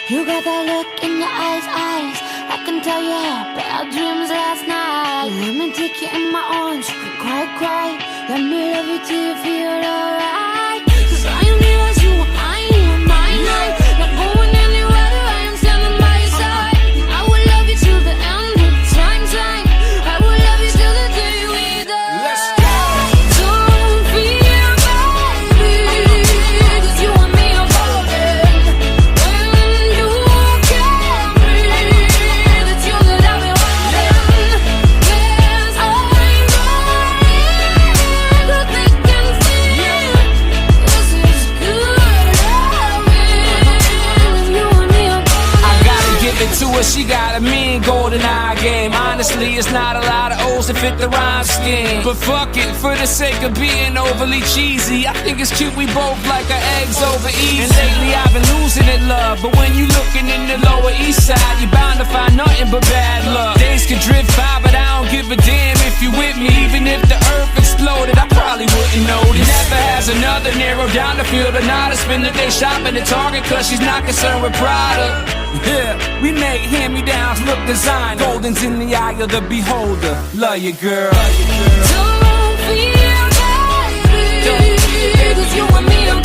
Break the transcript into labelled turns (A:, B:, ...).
A: You got that look in your eyes. I can tell you had bad dreams last night. Let me take you in my arms, you can cry. Let me love you till you feel alright. 'Cause I am yours, you are mine, you are mine. Not going anywhere, I am standing by your side. I will love you till the end of time. I will love you till the day we die.
B: Let's go.
A: Don't feel bad, baby, 'cause you and me are golden. When you carry that you that I've been wanting. There's always that they can feel. This is good loving. You and me are golden.
B: I gotta give it to her, she got a mean golden eye game. Honestly, it's not a lot of O's that fit the rhyme scheme. But fuck it, for the sake of being overly cheesy, I think it's cute we both like our eggs over easy. And lately I've been losing it, love. But when you looking in the Lower East Side, you're bound to find nothing but bad luck. Days can drift by, but I don't give a damn if you with me. Even if the earth exploded, I probably wouldn't notice. Never has another narrow down the field or not to spend the day shopping at Target, 'cause she's not concerned with product. Yeah, we make hand-me-downs look designed. Golden's in the eye of the beholder. Love you, girl.
A: Don't feel bad, baby, 'cause you and me are